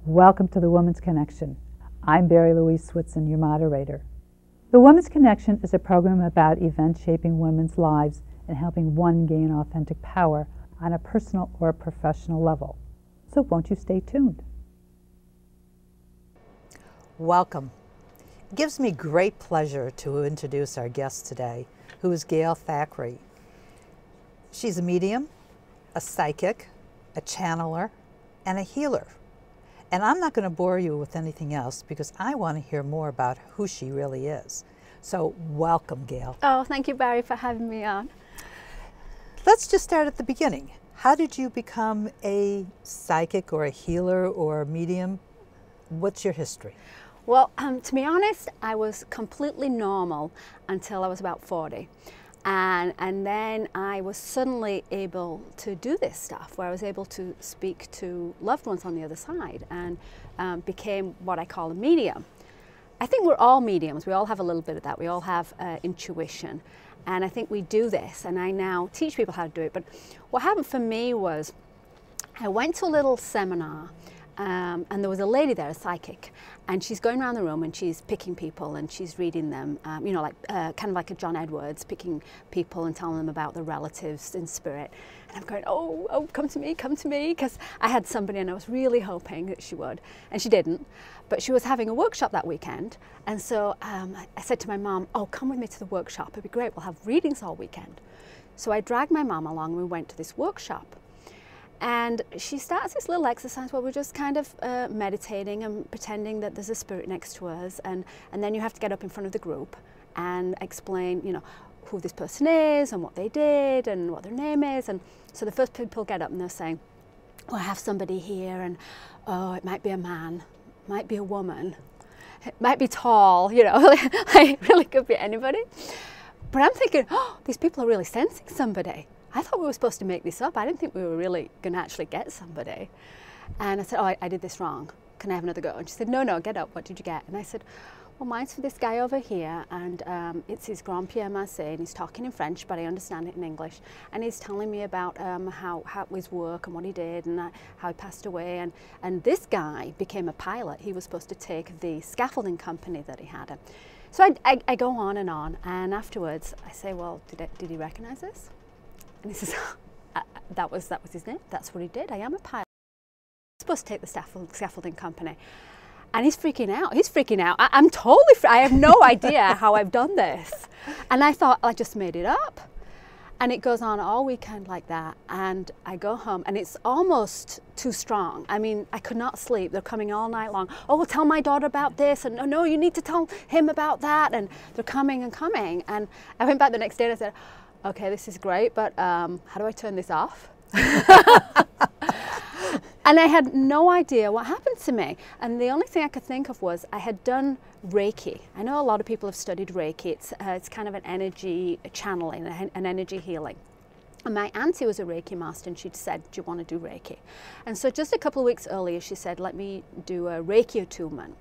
Welcome to the Woman's Connection. I'm Barrie-Louise Switzen, your moderator. The Woman's Connection is a program about events shaping women's lives and helping one gain authentic power on a personal or professional level. So won't you stay tuned? Welcome. It gives me great pleasure to introduce our guest today, who is Gail Thackray. She's a medium, a psychic, a channeler, and a healer. And I'm not going to bore you with anything else because I want to hear more about who she really is. So welcome, Gail. Oh, thank you, Barry, for having me on. Let's just start at the beginning. How did you become a psychic or a healer or a medium? What's your history? Well, to be honest, I was completely normal until I was about 40. And then I was suddenly able to do this stuff where I was able to speak to loved ones on the other side and became what I call a medium. I think we're all mediums. We all have a little bit of that. We all have intuition. And I think we do this, and I now teach people how to do it. But what happened for me was I went to a little seminar, and there was a lady there, a psychic, and she's going around the room and she's picking people and she's reading them, you know, like kind of like a John Edwards, picking people and telling them about their relatives in spirit. And I'm going, oh, come to me, because I had somebody and I was really hoping that she would, and she didn't. But she was having a workshop that weekend, and so I said to my mom, oh, come with me to the workshop, it'd be great, we'll have readings all weekend. So I dragged my mom along and we went to this workshop. And she starts this little exercise where we're just kind of meditating and pretending that there's a spirit next to us, and then you have to get up in front of the group and explain, you know, who this person is and what they did and what their name is. And so the first people get up and they're saying, oh, I have somebody here, and oh, it might be a man, might be a woman, it might be tall, you know, it really could be anybody. But I'm thinking, oh, these people are really sensing somebody. I thought we were supposed to make this up. I didn't think we were really going to actually get somebody. And I said, oh, I did this wrong. Can I have another go? And she said, no, get up. What did you get? And I said, well, mine's for this guy over here, and it's his grand-père Marseille, and he's talking in French, but I understand it in English. And he's telling me about how his work and what he did and how he passed away. And this guy became a pilot. He was supposed to take the scaffolding company that he had. So I go on, and afterwards I say, well, did he recognize this? And he says, that was his name. That's what he did. I am a pilot. I'm supposed to take the scaffolding company. And he's freaking out. I'm totally I have no idea how I've done this. And I thought I just made it up. And it goes on all weekend like that. And I go home and it's almost too strong. I mean, I could not sleep. They're coming all night long. Oh, well, tell my daughter about this. And no, you need to tell him about that. And they're coming and coming. And I went back the next day and I said, okay, this is great, but how do I turn this off? And I had no idea what happened to me. And the only thing I could think of was I had done Reiki. I know a lot of people have studied Reiki. It's kind of an energy channeling, an energy healing. And my auntie was a Reiki master, and she'd said, do you want to do Reiki? And so just a couple of weeks earlier, she said, let me do a Reiki attunement.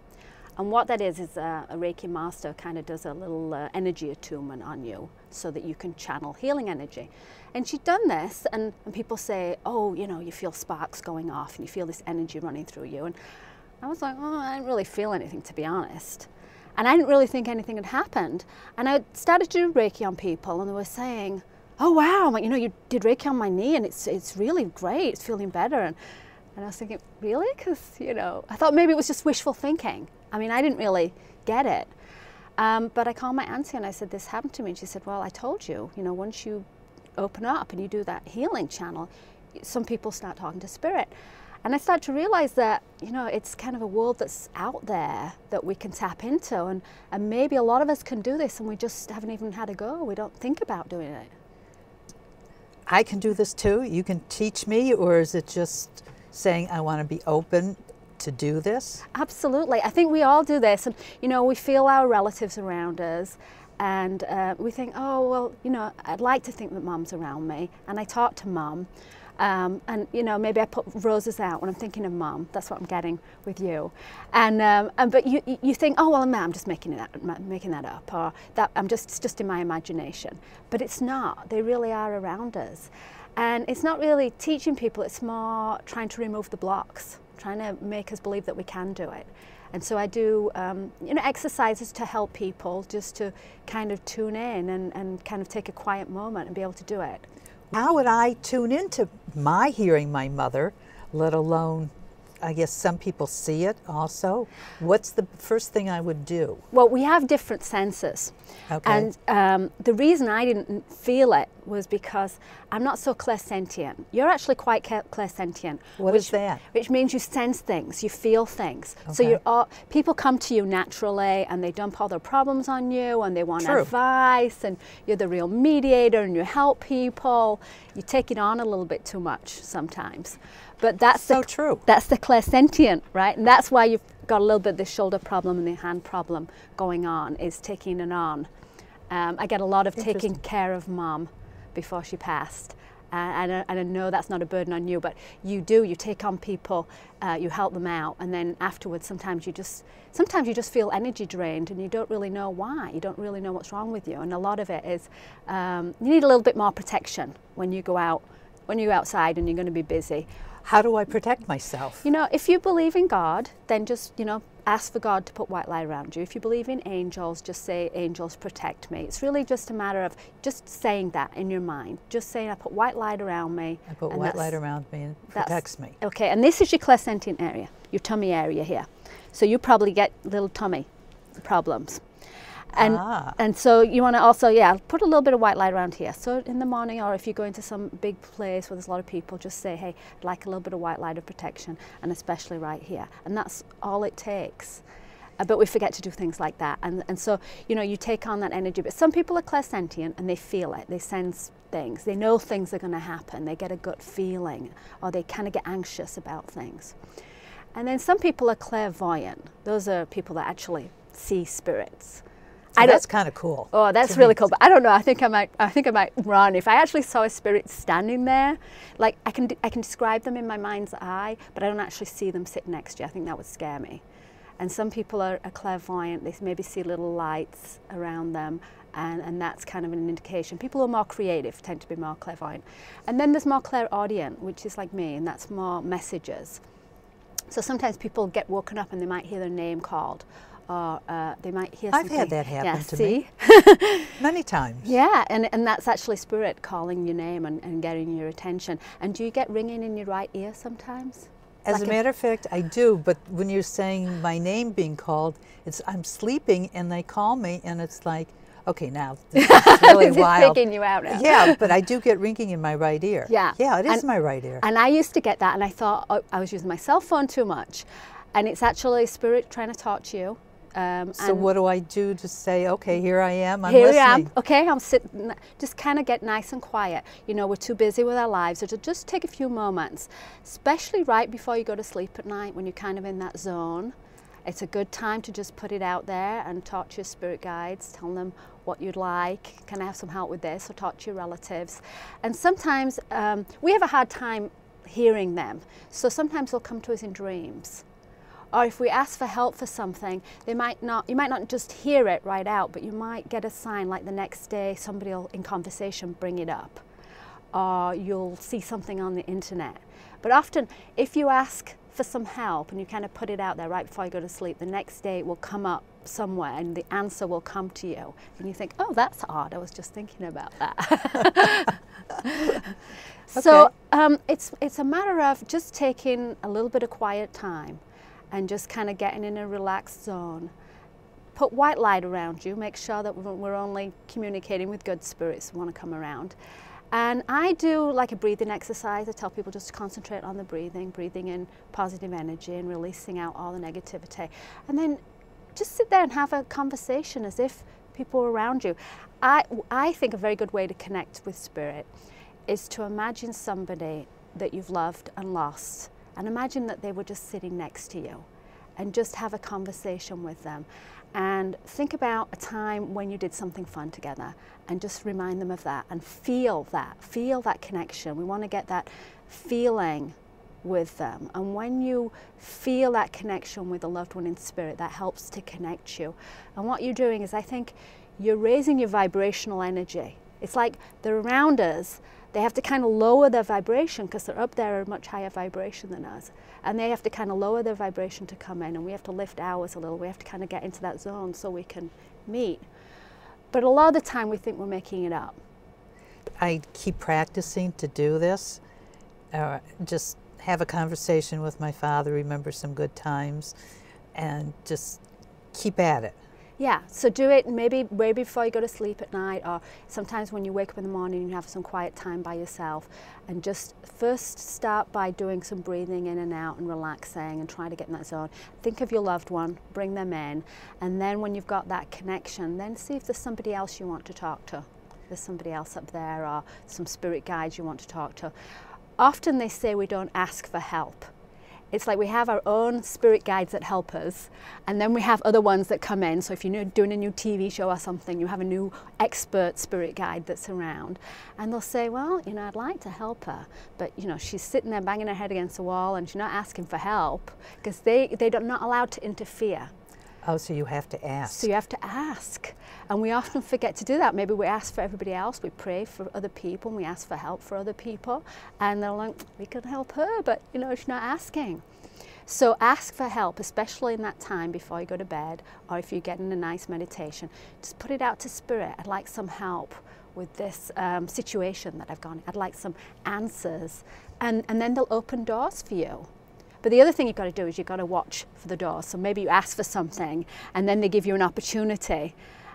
And what that is a Reiki master kind of does a little energy attunement on you so that you can channel healing energy. And she'd done this, and people say, oh, you know, you feel sparks going off and you feel this energy running through you. And I was like, oh, I didn't really feel anything, to be honest. And I didn't really think anything had happened. And I started to do Reiki on people, and they were saying, oh, wow, like, you know, you did Reiki on my knee, and it's really great, it's feeling better. And I was thinking, really? Because, you know, I thought maybe it was just wishful thinking. I mean, I didn't really get it. But I called my auntie and I said, this happened to me. And she said, well, I told you, you know, once you open up and you do that healing channel, some people start talking to spirit. And I started to realize that, you know, it's kind of a world that's out there that we can tap into. And maybe a lot of us can do this and we just haven't even had a go. We don't think about doing it. I can do this too? You can teach me, or is it just saying I want to be open to do this? Absolutely. I think we all do this, and you know, we feel our relatives around us, and we think, oh, well, you know, I'd like to think that Mum's around me, and I talk to Mum, and you know, maybe I put roses out when I'm thinking of Mum. That's what I'm getting with you, and but you think, oh, well, I'm just making that up, or that it's just in my imagination, but it's not. They really are around us. And it's not really teaching people, it's more trying to remove the blocks. trying to make us believe that we can do it. And so I do exercises to help people just to kind of tune in and kind of take a quiet moment and be able to do it. How would I tune into my hearing my mother, let alone, I guess some people see it also? What's the first thing I would do? Well, we have different senses. Okay. And the reason I didn't feel it was because I'm not so clairsentient. You're actually quite clairsentient. What is that? Which means you sense things, you feel things. Okay. So people come to you naturally and they dump all their problems on you and they want advice, and you're the real mediator and you help people. You take it on a little bit too much sometimes. But that's so true. That's the clairsentient, right? And that's why you've got a little bit of the shoulder problem and the hand problem going on, is taking it on. I get a lot of taking care of Mom before she passed. And I know that's not a burden on you, but you do. You take on people, you help them out, and then afterwards sometimes you just feel energy drained and you don't really know why. You don't really know what's wrong with you. And a lot of it is you need a little bit more protection when you go out, when you're outside and you're going to be busy. How do I protect myself? You know, if you believe in God, then just, ask for God to put white light around you. If you believe in angels, just say, angels protect me. It's really just a matter of just saying that in your mind. Just saying, I put white light around me. I put white light around me and protects me. Okay, and this is your clairsentient area, your tummy area here. So you probably get little tummy problems. And so you want to also, put a little bit of white light around here. So in the morning, or if you go into some big place where there's a lot of people, just say, hey, I'd like a little bit of white light of protection, and especially right here. And that's all it takes. But we forget to do things like that. And so, you take on that energy. But some people are clairsentient and they feel it. They sense things. They know things are going to happen. They get a gut feeling, or they kind of get anxious about things. And then some people are clairvoyant. Those are people that actually see spirits. That's kind of cool. Oh, that's really cool. But I don't know. I think I might run if I actually saw a spirit standing there. Like I can describe them in my mind's eye, but I don't actually see them sitting next to you. I think that would scare me. And some people are clairvoyant. They maybe see little lights around them, and that's kind of an indication. People who are more creative tend to be more clairvoyant. And then there's more clairaudient, which is like me, and that's more messages. So sometimes people get woken up and they might hear their name called. Or they might hear something. I've had that happen to me. Many times. Yeah, and that's actually spirit calling your name and getting your attention. And do you get ringing in your right ear sometimes? As a matter of fact, I do, but when you're saying my name being called, I'm sleeping and they call me and it's like, okay, now this is really wild. It's freaking you out now. Yeah, but I do get ringing in my right ear. Yeah. Yeah, it is my right ear. And I used to get that, and I thought I was using my cell phone too much. And it's actually spirit trying to talk to you. So what do I do to say, okay, here I am, I'm here listening? I am. Okay, I'm sitting, just kind of get nice and quiet. We're too busy with our lives, so just take a few moments, especially right before you go to sleep at night when you're kind of in that zone. It's a good time to just put it out there and talk to your spirit guides, tell them what you'd like. Can I have some help with this? Or talk to your relatives. And sometimes we have a hard time hearing them, so sometimes they'll come to us in dreams. Or if we ask for help for something, you might not just hear it right out, but you might get a sign like the next day somebody will in conversation bring it up. Or you'll see something on the internet. But often if you ask for some help and you kind of put it out there right before you go to sleep, the next day it will come up somewhere and the answer will come to you. And you think, oh, that's odd, I was just thinking about that. Okay. So it's a matter of just taking a little bit of quiet time and just kind of getting in a relaxed zone. Put white light around you, make sure that we're only communicating with good spirits who want to come around. And I do like a breathing exercise. I tell people just to concentrate on the breathing in positive energy and releasing out all the negativity. And then just sit there and have a conversation as if people were around you. I think a very good way to connect with spirit is to imagine somebody that you've loved and lost. And imagine that they were just sitting next to you and just have a conversation with them. And think about a time when you did something fun together and just remind them of that and feel that connection. We want to get that feeling with them. And when you feel that connection with a loved one in spirit, that helps to connect you. And what you're doing is, I think, you're raising your vibrational energy. It's like they're around us, they have to kind of lower their vibration because they're up there at a much higher vibration than us. And they have to kind of lower their vibration to come in, and we have to lift ours a little. We have to kind of get into that zone so we can meet. But a lot of the time we think we're making it up. I keep practicing to do this. Just have a conversation with my father, remember some good times, and just keep at it. Yeah, so do it maybe before you go to sleep at night, or sometimes when you wake up in the morning and you have some quiet time by yourself, and just first start by doing some breathing in and out and relaxing and trying to get in that zone. Think of your loved one, bring them in, and then when you've got that connection, then see if there's somebody else you want to talk to. There's somebody else up there, or some spirit guides you want to talk to. Often they say we don't ask for help. It's like we have our own spirit guides that help us, and then we have other ones that come in. So if you're doing a new TV show or something, you have a new expert spirit guide that's around, and they'll say, well, you know, I'd like to help her, but you know, she's sitting there banging her head against the wall and she's not asking for help, because they're not allowed to interfere. Oh, so you have to ask. So you have to ask. And we often forget to do that. Maybe we ask for everybody else, we pray for other people, and we ask for help for other people. And they're like, we could help her, but you know, she's not asking. So ask for help, especially in that time before you go to bed, or if you're getting a nice meditation. Just put it out to spirit. I'd like some help with this situation that I've gone. I'd like some answers. And then they'll open doors for you. But the other thing you've got to do is you've got to watch for the doors. So maybe you ask for something and then they give you an opportunity.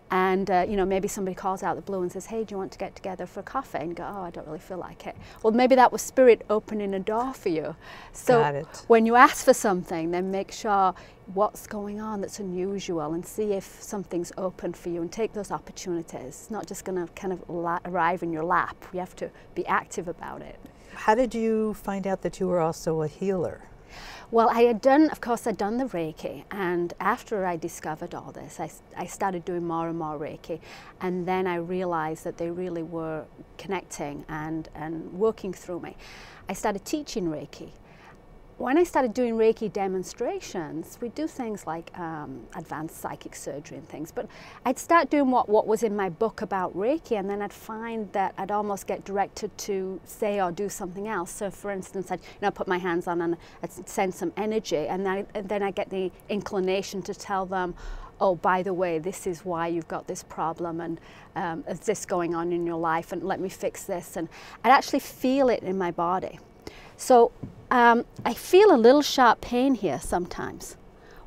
And you know, maybe somebody calls out the blue and says, hey, do you want to get together for coffee? And you go, oh, I don't really feel like it. Well, maybe that was spirit opening a door for you. So when you ask for something, then make sure what's going on that's unusual and see if something's open for you and take those opportunities. It's not just going to kind of arrive in your lap. You have to be active about it. How did you find out that you were also a healer? Well, I'd done the Reiki, and after I discovered all this, I started doing more and more Reiki, and then I realized that they really were connecting and working through me. I started teaching Reiki. When I started doing Reiki demonstrations, we do things like advanced psychic surgery and things, but I'd start doing what was in my book about Reiki, and then I'd find that I'd almost get directed to say or do something else. So for instance, I'd put my hands on and I'd send some energy, and then I get the inclination to tell them, oh, by the way, this is why you've got this problem, and is this going on in your life, and let me fix this. And I'd actually feel it in my body. So I feel a little sharp pain here sometimes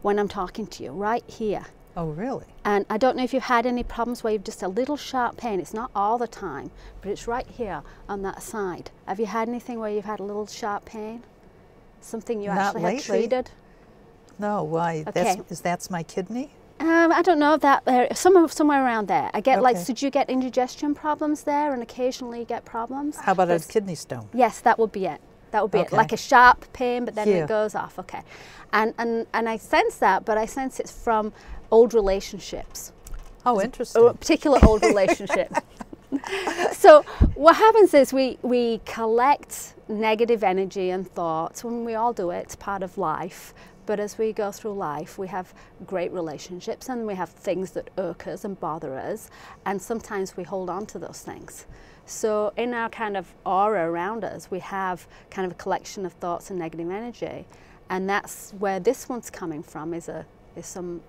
when I'm talking to you, right here. Oh, really? And I don't know if you've had any problems where you've just a little sharp pain. It's not all the time, but it's right here on that side. Have you had anything where you've had a little sharp pain? Something you actually had treated? No, why? Okay. That's my kidney? I don't know, that somewhere around there. I get like, so do you get indigestion problems there, and occasionally you get problems? How about a kidney stone? Yes, that would be it. That would be it, like a sharp pain, but then it goes off. Okay, and I sense that, but I sense it's from old relationships. Oh, interesting. A particular old relationship. So what happens is we collect negative energy and thoughts. When we all do it, it's part of life. But as we go through life, we have great relationships, and we have things that irk us and bother us, and sometimes we hold on to those things. So in our kind of aura around us, we have kind of a collection of thoughts and negative energy, and that's where this one's coming from, is some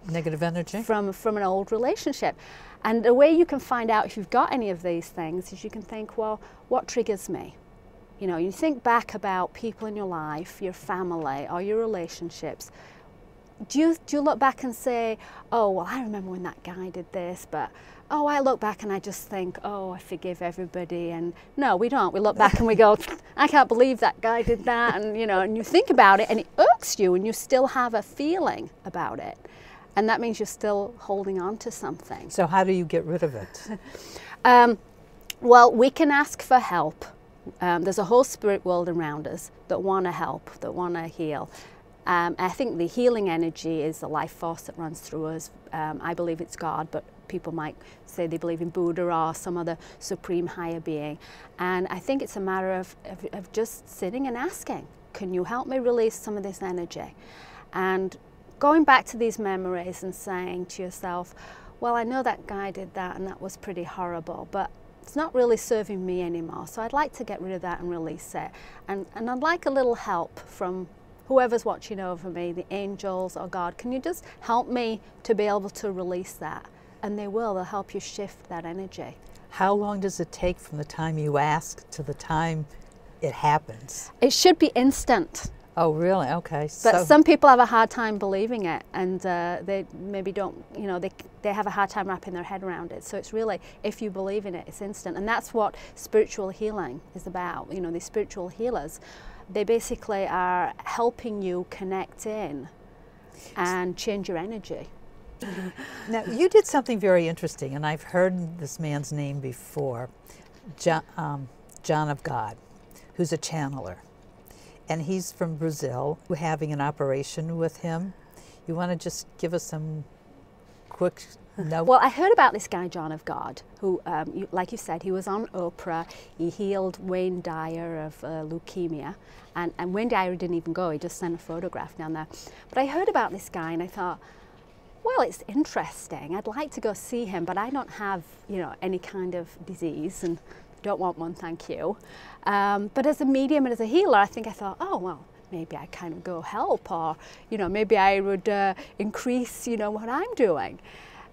negative energy from an old relationship. And the way you can find out if you've got any of these things is you can think, well, what triggers me? You know, you think back about people in your life, your family, or your relationships. Do you look back and say, oh, well, I remember when that guy did this, but oh, I look back and I just think, oh, I forgive everybody. And no, we don't. We look back and we go, I can't believe that guy did that. And, you know, and you think about it and it irks you, and you still have a feeling about it. And that means you're still holding on to something. So how do you get rid of it? Well, we can ask for help. There's a whole spirit world around us that want to help, that want to heal. I think the healing energy is the life force that runs through us. I believe it's God, but people might say they believe in Buddha or some other supreme higher being. And I think it's a matter of just sitting and asking, can you help me release some of this energy? And going back to these memories and saying to yourself, well, I know that guy did that and that was pretty horrible, but it's not really serving me anymore. So I'd like to get rid of that and release it. And I'd like a little help from whoever's watching over me, the angels or God. Can you just help me to be able to release that? And they will. They'll help you shift that energy. How long does it take from the time you ask to the time it happens? It should be instant. Oh, really? Okay. But some people have a hard time believing it, and they maybe don't, you know, they have a hard time wrapping their head around it. So it's really, if you believe in it, it's instant. And that's what spiritual healing is about. You know, these spiritual healers, they basically are helping you connect in and change your energy. Now, you did something very interesting, and I've heard this man's name before, John of God, who's a channeler. And he's from Brazil. We're having an operation with him. You want to just give us some quick note? Well, I heard about this guy, John of God, who, like you said, he was on Oprah. He healed Wayne Dyer of leukemia. And Wayne Dyer didn't even go. He just sent a photograph down there. But I heard about this guy, and I thought, well, it's interesting. I'd like to go see him, but I don't have, you know, any kind of disease, and don't want one, thank you. But as a medium and as a healer, I thought, oh, well, maybe I kind of go help, or, you know, maybe I would increase, you know, what I'm doing.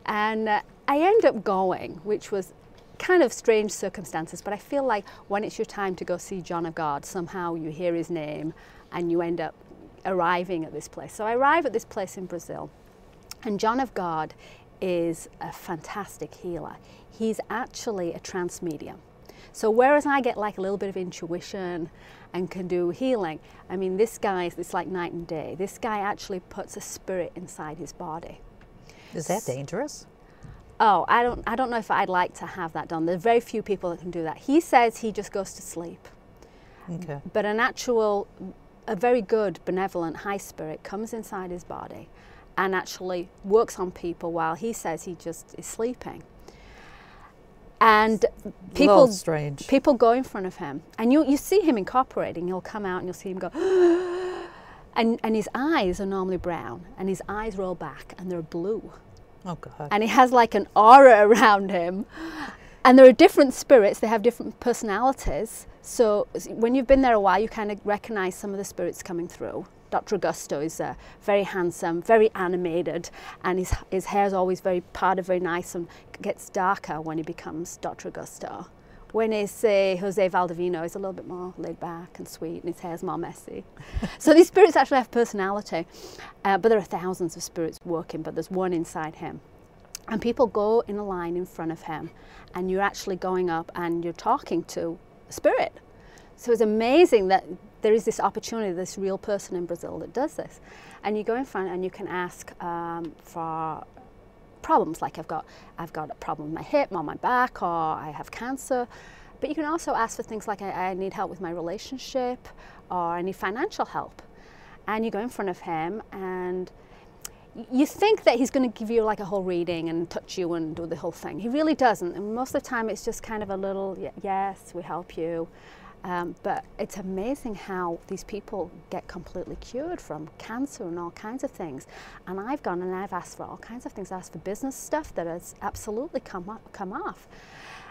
And I ended up going, which was kind of strange circumstances, but I feel like when it's your time to go see John of God, somehow you hear his name and you end up arriving at this place. So I arrive at this place in Brazil. And John of God is a fantastic healer. He's actually a trance medium. So whereas I get like a little bit of intuition and can do healing, I mean, this guy, it's like night and day. This guy actually puts a spirit inside his body. Is that dangerous? Oh, I don't know if I'd like to have that done. There's very few people that can do that. He says he just goes to sleep. Okay. But a very good, benevolent, high spirit comes inside his body and actually works on people while he says he just is sleeping. And people go in front of him, and you see him incorporating. He'll come out and you'll see him go, and his eyes are normally brown, and his eyes roll back and they're blue. Oh, God. And he has like an aura around him. And there are different spirits, they have different personalities. So when you've been there a while, you kind of recognize some of the spirits coming through. Dr. Augusto is very handsome, very animated, and his hair is always very parted, very nice, and gets darker when he becomes Dr. Augusto. When it's Jose Valdivino, he's a little bit more laid back and sweet, and his hair's more messy. So these spirits actually have personality, but there are thousands of spirits working, but there's one inside him. And people go in a line in front of him, and you're actually going up and you're talking to a spirit. So it's amazing that there is this opportunity, this real person in Brazil that does this. And you go in front and you can ask for problems, like I've got a problem with my hip or my back, or I have cancer. But you can also ask for things like I need help with my relationship, or I need financial help. And you go in front of him and you think that he's going to give you like a whole reading and touch you and do the whole thing. He really doesn't. And most of the time it's just kind of a little, yes, we help you. But it's amazing how these people get completely cured from cancer and all kinds of things. And I've gone and I've asked for all kinds of things. I asked for business stuff that has absolutely come off.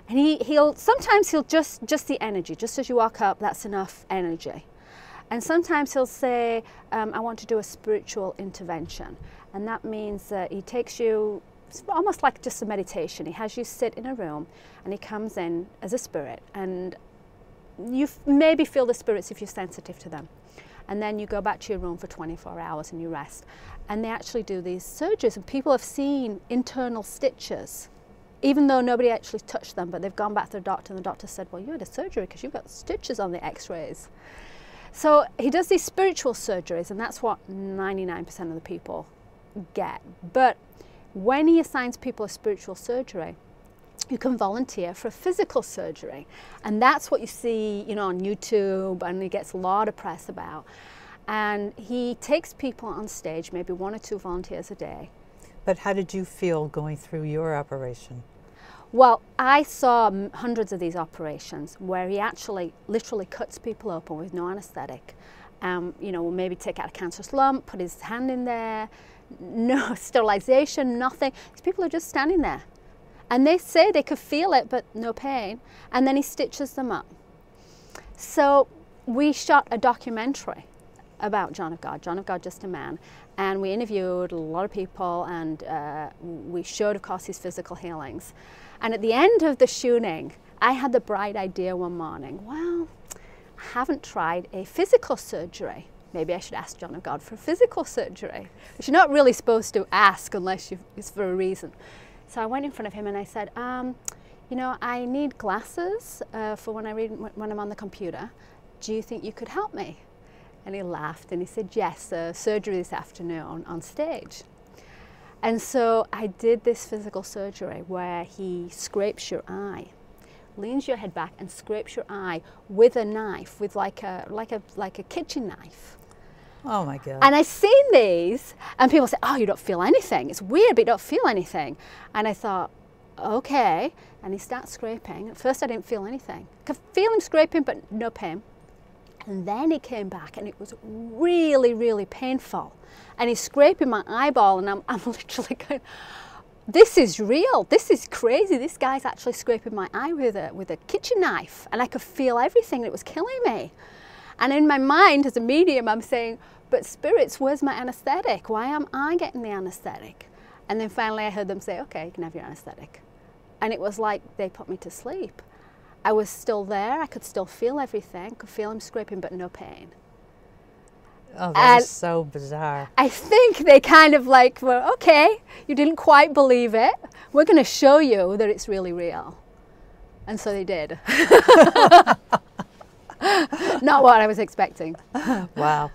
And sometimes he'll just the energy, just as you walk up, that's enough energy. And sometimes he'll say, I want to do a spiritual intervention. And that means that he takes you, it's almost like just a meditation. He has you sit in a room and he comes in as a spirit, and you maybe feel the spirits if you're sensitive to them. And then you go back to your room for 24 hours and you rest. And they actually do these surgeries, and people have seen internal stitches, even though nobody actually touched them, but they've gone back to the doctor, and the doctor said, well, you had a surgery because you've got stitches on the x-rays. So he does these spiritual surgeries, and that's what 99% of the people get. But when he assigns people a spiritual surgery, you can volunteer for a physical surgery. And that's what you see, you know, on YouTube, and he gets a lot of press about. And he takes people on stage, maybe 1 or 2 volunteers a day. But how did you feel going through your operation? Well, I saw hundreds of these operations where he actually literally cuts people open with no anesthetic. You know, will maybe take out a cancerous lump, put his hand in there, no sterilization, nothing. These people are just standing there. And they say they could feel it, but no pain. And then he stitches them up. So we shot a documentary about John of God, Just a Man. And we interviewed a lot of people, and we showed, of course, his physical healings. And at the end of the shooting, I had the bright idea one morning, well, I haven't tried a physical surgery. Maybe I should ask John of God for physical surgery, which you're not really supposed to ask unless it's for a reason. So I went in front of him and I said, you know, I need glasses for when I read when I'm on the computer. Do you think you could help me? And he laughed and he said, yes, surgery this afternoon on stage. And so I did this physical surgery where he scrapes your eye, leans your head back and scrapes your eye with a knife, with like a kitchen knife. Oh my God. And I've seen these and people say, oh, you don't feel anything. It's weird, but you don't feel anything. And I thought, okay. And he starts scraping. At first I didn't feel anything. I could feel him scraping, but no pain. And then he came back and it was really, really painful. And he's scraping my eyeball and I'm literally going, this is real, this is crazy. This guy's actually scraping my eye with a kitchen knife, and I could feel everything. It was killing me. And in my mind as a medium, I'm saying, but spirits, where's my anesthetic? Why am I getting the anesthetic? And then finally I heard them say, okay, you can have your anesthetic. And it was like they put me to sleep. I was still there, I could still feel everything, could feel him scraping, but no pain. Oh, that is so bizarre. I think they kind of like, well, okay, you didn't quite believe it. We're going to show you that it's really real. And so they did. Not what I was expecting. Wow.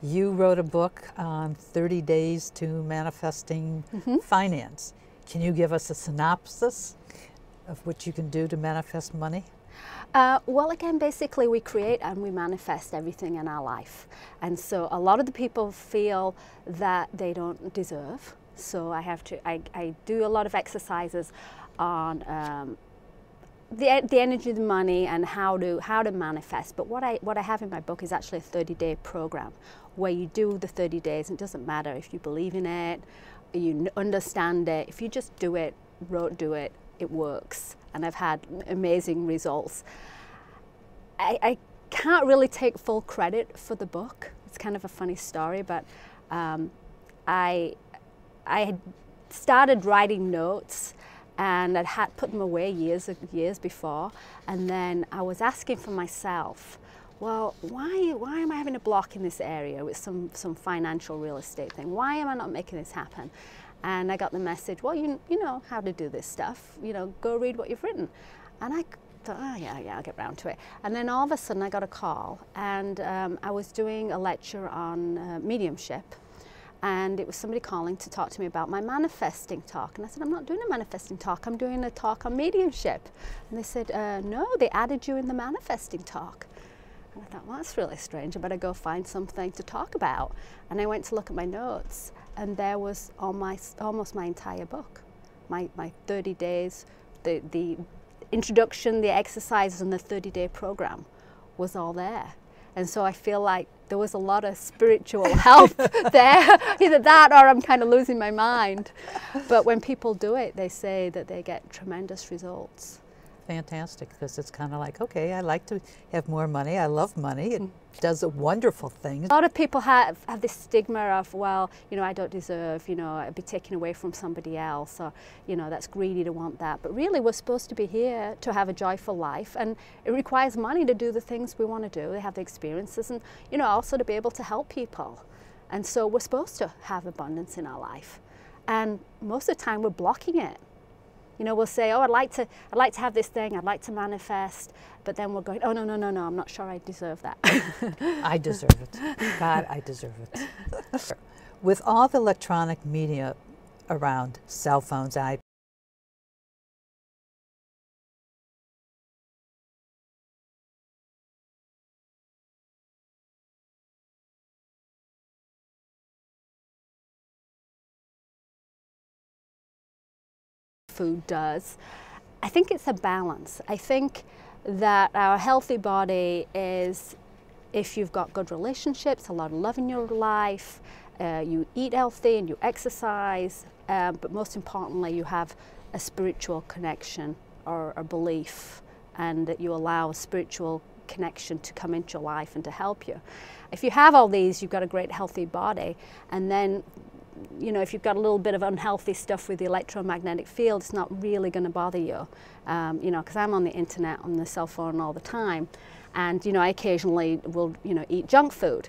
You wrote a book on 30 Days to Manifesting Finance. Can you give us a synopsis of what you can do to manifest money? Well, again, basically we create and we manifest everything in our life. And so a lot of the people feel that they don't deserve. So I do a lot of exercises on the energy of the money and how to manifest. But what I have in my book is actually a 30-day program where you do the 30 days. And it doesn't matter if you believe in it, you understand it. If you just do it, it works. And I've had amazing results. I can't really take full credit for the book. It's kind of a funny story, but I had started writing notes and I'd had put them away years before, and then I was asking for myself, well, why am I having a block in this area with some financial real estate thing? Why am I not making this happen? And I got the message, well, you know how to do this stuff. You know, go read what you've written. And I thought, oh, yeah, I'll get round to it. And then all of a sudden I got a call, and I was doing a lecture on mediumship. And it was somebody calling to talk to me about my manifesting talk. And I said, I'm not doing a manifesting talk, I'm doing a talk on mediumship. And they said, no, they added you in the manifesting talk. And I thought, well, that's really strange. I better go find something to talk about. And I went to look at my notes, and there was almost my entire book. My 30 days, the introduction, the exercises, and the 30-day program was all there. And so I feel like there was a lot of spiritual help there. Either that or I'm kind of losing my mind. But when people do it, they say that they get tremendous results. Fantastic, because it's kind of like, okay, I like to have more money. I love money. It does a wonderful thing. A lot of people have this stigma of, well, you know, I don't deserve, you know, I'd be taken away from somebody else, or, you know, that's greedy to want that. But really, we're supposed to be here to have a joyful life, and it requires money to do the things we want to do. They have the experiences, and, you know, also to be able to help people. And so we're supposed to have abundance in our life. And most of the time, we're blocking it. You know, we'll say, oh, I'd like to have this thing, I'd like to manifest, but then we're going, oh, no, I'm not sure I deserve that. I deserve it. God, I deserve it. With all the electronic media around, cell phones, iPads, food does. I think it's a balance. I think that our healthy body is, if you've got good relationships, a lot of love in your life, you eat healthy and you exercise, but most importantly you have a spiritual connection or a belief, and that you allow a spiritual connection to come into your life and to help you. If you have all these, you've got a great healthy body, and then if you've got a little bit of unhealthy stuff with the electromagnetic field, it's not really going to bother you. Because I'm on the internet, on the cell phone all the time, and I occasionally will eat junk food,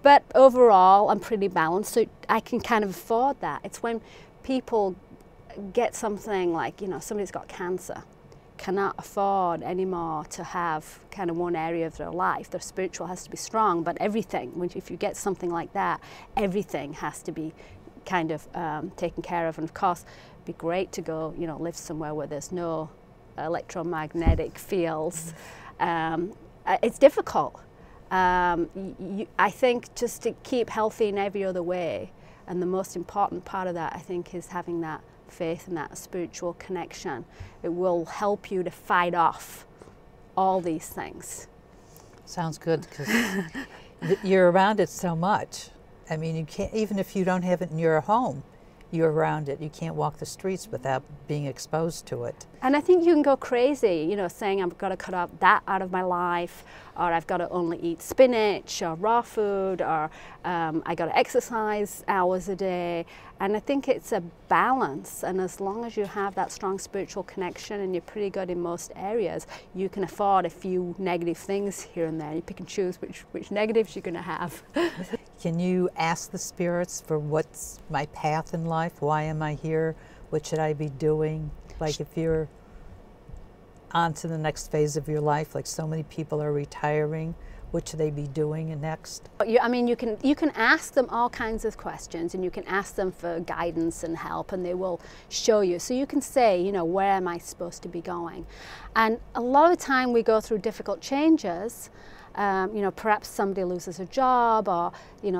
but overall I'm pretty balanced, so I can kind of afford that. It's when people get something like somebody's got cancer, cannot afford anymore to have kind of one area of their life. Their spiritual has to be strong, but everything, if you get something like that, everything has to be kind of taken care of. And of course, it'd be great to go, live somewhere where there's no electromagnetic fields. It's difficult. I think just to keep healthy in every other way, and the most important part of that, I think, is having that faith and that spiritual connection. It will help you to fight off all these things. Sounds good, because you're around it so much. I mean, you can't, even if you don't have it in your home, you're around it. You can't walk the streets without being exposed to it. And I think you can go crazy, saying I've got to cut that out of my life, or I've got to only eat spinach or raw food, or I got to exercise hours a day. And I think it's a balance, and as long as you have that strong spiritual connection and you're pretty good in most areas, you can afford a few negative things here and there. You pick and choose which negatives you're going to have. Can you ask the spirits for what's my path in life? Why am I here? What should I be doing? Like if you're on to the next phase of your life, like so many people are retiring, what should they be doing next? I mean, you can ask them all kinds of questions, and you can ask them for guidance and help, and they will show you. So you can say, where am I supposed to be going? And a lot of the time we go through difficult changes. Perhaps somebody loses a job, or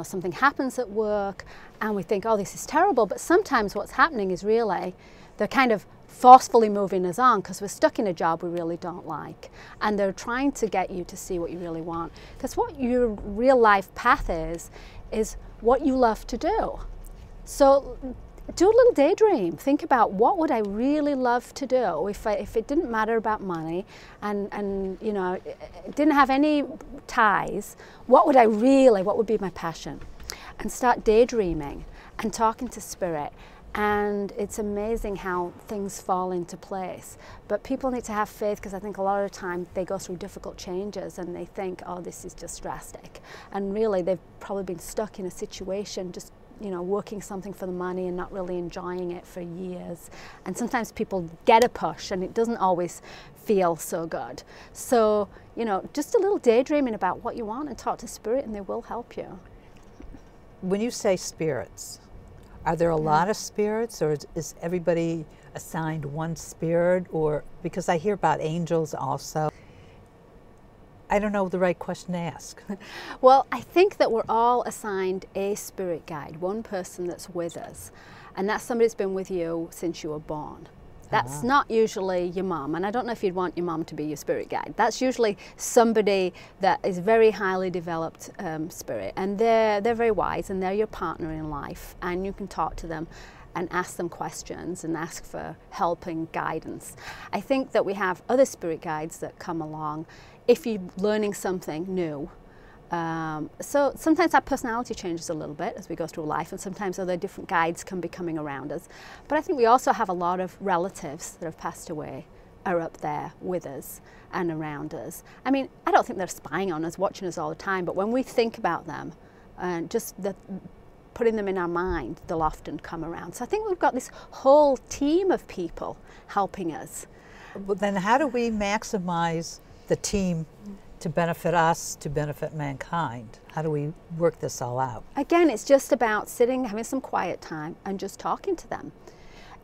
something happens at work, and we think, oh, this is terrible. But sometimes what's happening is really they're kind of forcefully moving us on because we're stuck in a job we really don't like, and they're trying to get you to see what you really want. Because what your real life path is what you love to do. So do a little daydream. Think about, what would I really love to do if it didn't matter about money, and it didn't have any ties. What would be my passion? And start daydreaming and talking to spirit. And it's amazing how things fall into place. But people need to have faith, because I think a lot of the time they go through difficult changes and they think, oh, this is just drastic. And really they've probably been stuck in a situation, just working something for the money and not really enjoying it for years. And sometimes people get a push and it doesn't always feel so good. So, just a little daydreaming about what you want, and talk to spirit, and they will help you. When you say spirits, are there a lot of spirits, or is everybody assigned one spirit? Or, because I hear about angels also. I don't know the right question to ask. Well, I think that we're all assigned a spirit guide, one person that's with us, and that's somebody that's been with you since you were born. That's not usually your mom, and I don't know if you'd want your mom to be your spirit guide. That's usually somebody that is very highly developed spirit, and they're very wise, and they're your partner in life, and you can talk to them and ask them questions and ask for help and guidance. I think that we have other spirit guides that come along if you're learning something new. So sometimes our personality changes a little bit as we go through life, and sometimes other different guides can be coming around us. But I think we also have a lot of relatives that have passed away are up there with us and around us. I mean, I don't think they're spying on us, watching us all the time, but when we think about them and just putting them in our mind, they'll often come around. So I think we've got this whole team of people helping us. Well, then how do we maximize the team to benefit us, to benefit mankind? How do we work this all out? Again, it's just about sitting, having some quiet time, and just talking to them.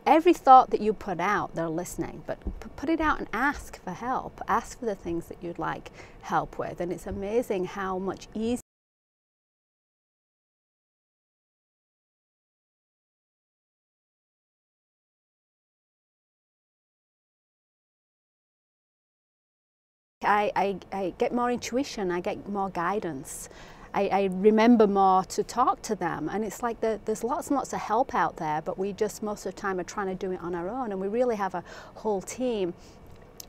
Every thought that you put out, they're listening, but put it out and ask for help. Ask for the things that you'd like help with, and it's amazing how much easier I get more intuition, I get more guidance. I remember more to talk to them. And it's like there's lots and lots of help out there, but we just most of the time are trying to do it on our own, and we really have a whole team.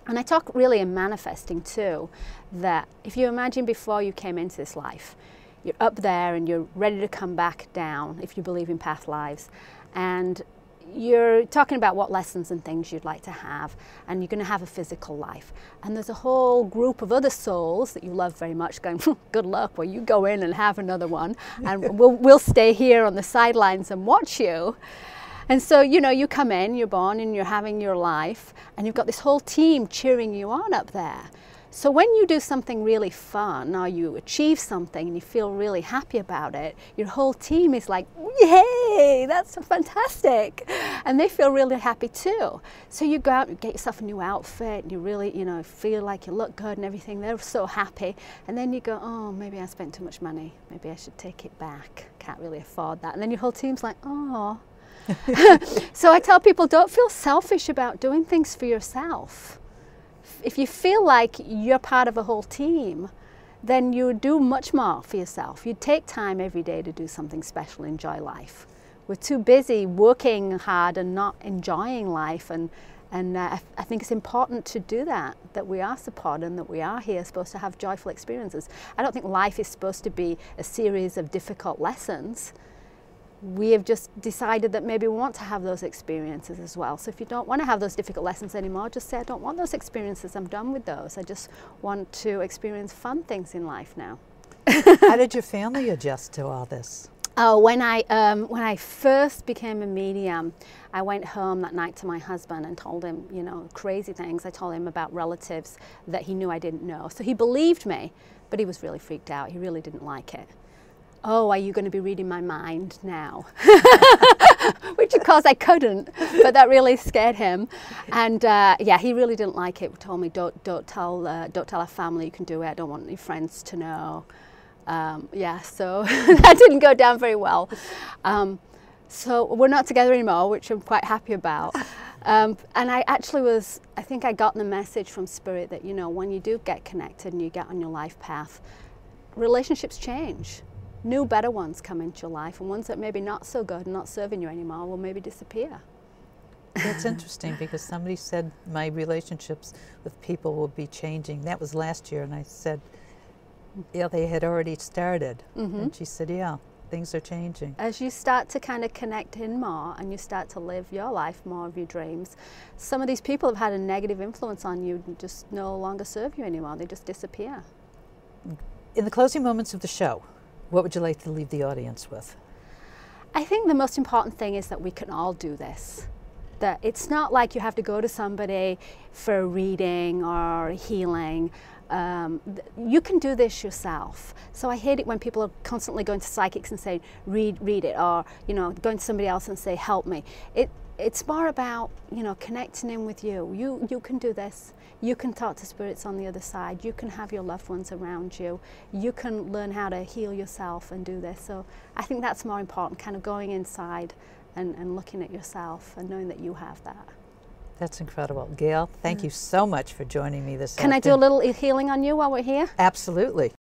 And I talk really in manifesting too, that if you imagine before you came into this life, you're up there and you're ready to come back down if you believe in past lives, and you're talking about what lessons and things you'd like to have, and you're going to have a physical life, and there's a whole group of other souls that you love very much going, good luck, well, you go in and have another one, and we'll stay here on the sidelines and watch you. And so, you know, you come in, you're born, and you're having your life, and you've got this whole team cheering you on up there. So when you do something really fun, or you achieve something and you feel really happy about it, your whole team is like, yay, that's fantastic. And they feel really happy too. So you go out and get yourself a new outfit, and you really, you know, feel like you look good and everything. They're so happy. And then you go, oh, maybe I spent too much money. Maybe I should take it back. Can't really afford that. And then your whole team's like, oh. So I tell people, don't feel selfish about doing things for yourself. If you feel like you're part of a whole team, then you would do much more for yourself. You'd take time every day to do something special, enjoy life. We're too busy working hard and not enjoying life, and I think it's important to do that we are supported and that we are here supposed to have joyful experiences. I don't think life is supposed to be a series of difficult lessons. We have just decided that maybe we want to have those experiences as well. So if you don't want to have those difficult lessons anymore, just say, I don't want those experiences, I'm done with those. I just want to experience fun things in life now. How did your family adjust to all this? Oh, when I first became a medium, I went home that night to my husband and told him, you know, crazy things. I told him about relatives that he knew I didn't know. So he believed me, but he was really freaked out. He really didn't like it. Oh, are you going to be reading my mind now? Which of course I couldn't, but that really scared him. And yeah, he really didn't like it. He told me, don't tell our family you can do it. I don't want your friends to know. Yeah, so that didn't go down very well. So we're not together anymore, which I'm quite happy about. And I think I got the message from Spirit that, you know, when you do get connected and you get on your life path, relationships change. New, better ones come into your life, and ones that maybe not so good and not serving you anymore will maybe disappear. That's interesting, because somebody said my relationships with people will be changing. That was last year, and I said, yeah, they had already started. Mm-hmm. And she said, yeah, things are changing. As you start to kind of connect in more and you start to live your life more of your dreams, some of these people have had a negative influence on you and just no longer serve you anymore. They just disappear. In the closing moments of the show, what would you like to leave the audience with? I think the most important thing is that we can all do this. That it's not like you have to go to somebody for a reading or healing. You can do this yourself. So I hate it when people are constantly going to psychics and saying, read it, or, you know, going to somebody else and say, help me. It's more about, you know, connecting in with you. You can do this. You can talk to spirits on the other side. You can have your loved ones around you. You can learn how to heal yourself and do this. So I think that's more important, kind of going inside and looking at yourself and knowing that you have that. That's incredible. Gail, thank you so much for joining me this afternoon. Can I do a little healing on you while we're here? Absolutely.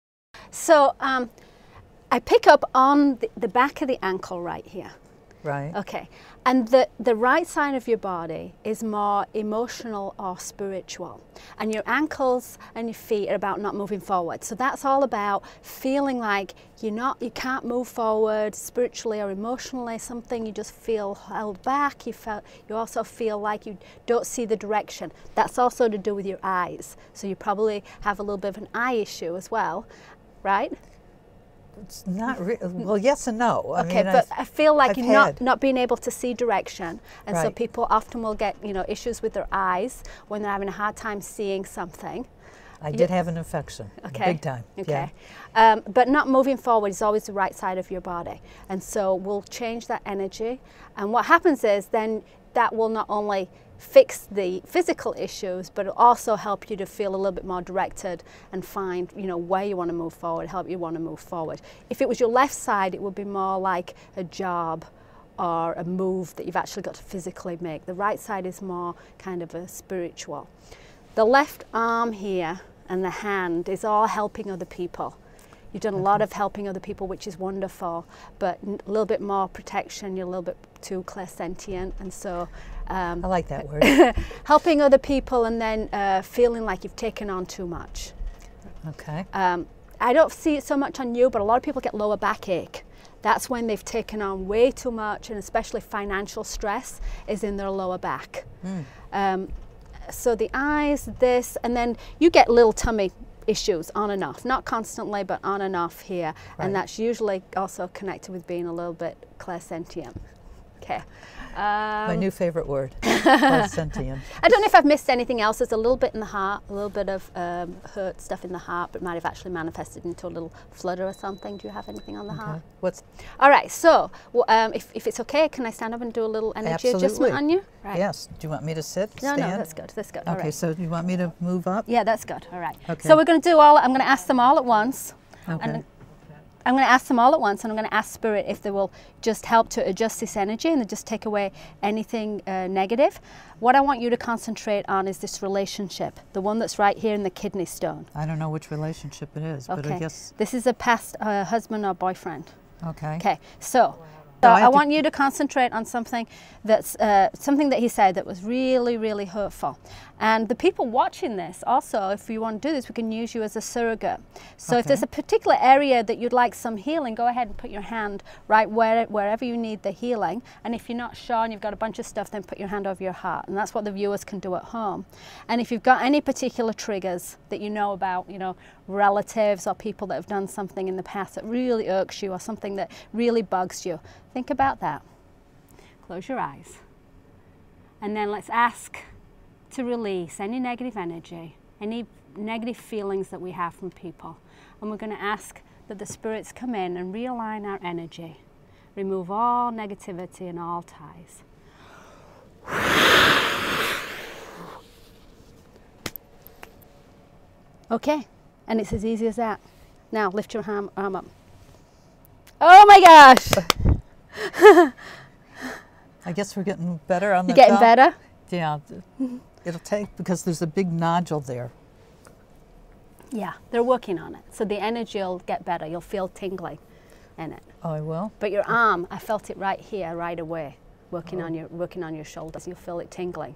So I pick up on the back of the ankle right here. Right. Okay. And the right side of your body is more emotional or spiritual. And your ankles and your feet are about not moving forward. So that's all about feeling like you can't move forward spiritually or emotionally, something you just feel held back. You also feel like you don't see the direction. That's also to do with your eyes. So you probably have a little bit of an eye issue as well, right? It's not well, yes and no. Okay, but I feel like you're not being able to see direction, and so people often will get, you know, issues with their eyes when they're having a hard time seeing something. I did have an infection, big time. Okay, yeah. But not moving forward is always the right side of your body, and so we'll change that energy. And what happens is then that will not only fix the physical issues, but it'll also help you to feel a little bit more directed and find, you know, where you want to move forward, help you want to move forward. If it was your left side, it would be more like a job or a move that you've actually got to physically make. The right side is more kind of a spiritual. The left arm here and the hand is all helping other people. You've done a lot of helping other people, which is wonderful, but a little bit more protection. You're a little bit too clairsentient, and so I like that word. helping other people and then feeling like you've taken on too much. Okay. I don't see it so much on you, but a lot of people get lower backache. That's when they've taken on way too much, and especially financial stress is in their lower back. So the eyes, this, and then you get little tummy issues on and off, not constantly, but on and off here. Right. And that's usually also connected with being a little bit clairsentient. Okay. My new favorite word, clairsentient. I don't know if I've missed anything else. There's a little bit in the heart, a little bit of hurt stuff in the heart, but it might have actually manifested into a little flutter or something. Do you have anything on the heart? What's All right, so if it's okay, can I stand up and do a little energy adjustment on you? Right. Yes. Do you want me to sit, stand? No, that's good, that's good. Okay, all right. so do you want me to move up? Yeah, that's good, all right. Okay. So we're going to do I'm going to ask them all at once. Okay. And I'm going to ask them all at once, and I'm going to ask Spirit if they will just help to adjust this energy and just take away anything negative. What I want you to concentrate on is this relationship, the one that's right here in the kidney stone. I don't know which relationship it is, but I guess... This is a past husband or boyfriend. Okay. Okay, so I want you to concentrate on something that's something that he said that was really, really hurtful. And the people watching this also, if you want to do this, we can use you as a surrogate. So if there's a particular area that you'd like some healing, go ahead and put your hand right wherever you need the healing. And if you're not sure and you've got a bunch of stuff, then put your hand over your heart. And that's what the viewers can do at home. And if you've got any particular triggers that you know about, relatives or people that have done something in the past that really irks you or something that really bugs you, think about that. Close your eyes. And then let's ask to release any negative energy, any negative feelings that we have from people. And we're going to ask that the spirits come in and realign our energy, remove all negativity and all ties. Okay, and it's as easy as that. Now lift your arm up. Oh my gosh! I guess we're getting better on the You're getting better? Yeah. It'll take, because there's a big nodule there. Yeah, they're working on it. So the energy will get better. You'll feel tingling in it. Oh, I will? But your arm, I felt it right here, right away, working on your shoulders. You'll feel it tingling.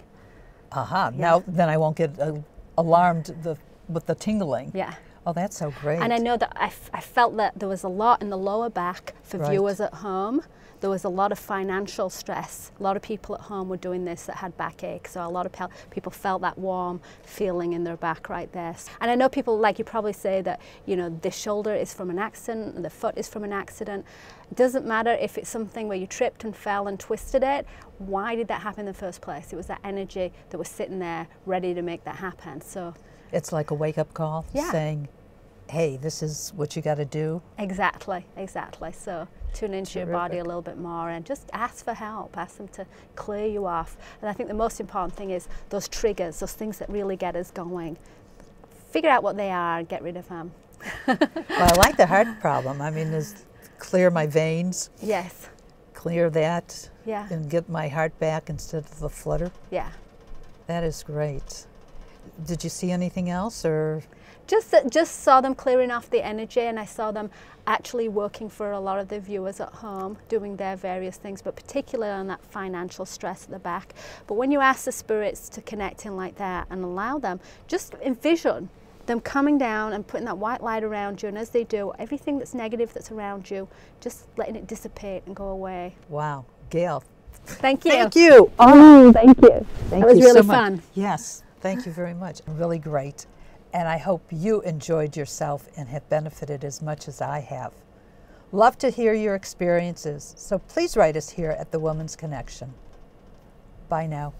Aha. Yeah. Now, then I won't get alarmed with the tingling. Yeah. Oh, that's so great. And I know that I felt that there was a lot in the lower back for viewers at home. There was a lot of financial stress. A lot of people at home were doing this that had backache. So a lot of people felt that warm feeling in their back right there. And I know people, like you probably say that, the shoulder is from an accident and the foot is from an accident. It doesn't matter if it's something where you tripped and fell and twisted it. Why did that happen in the first place? It was that energy that was sitting there ready to make that happen. So it's like a wake-up call saying, hey, this is what you got to do. Exactly, exactly. So tune into your body a little bit more and just ask for help. Ask them to clear you off. And I think the most important thing is those triggers, those things that really get us going. Figure out what they are and get rid of them. Well, I like the heart problem. I mean, is clear my veins. Yes. Clear that. Yeah. And get my heart back instead of the flutter. Yeah. That is great. Did you see anything else, or? Just saw them clearing off the energy, and I saw them actually working for a lot of the viewers at home, doing their various things, but particularly on that financial stress at the back. But when you ask the spirits to connect in like that and allow them, just envision them coming down and putting that white light around you, and as they do, everything that's negative that's around you, just letting it dissipate and go away. Wow. Gail. Thank you. Thank you. Oh, thank you. That was really fun. Yes. Thank you very much. Really great. And I hope you enjoyed yourself and have benefited as much as I have. Love to hear your experiences, so please write us here at The Woman's Connection. Bye now.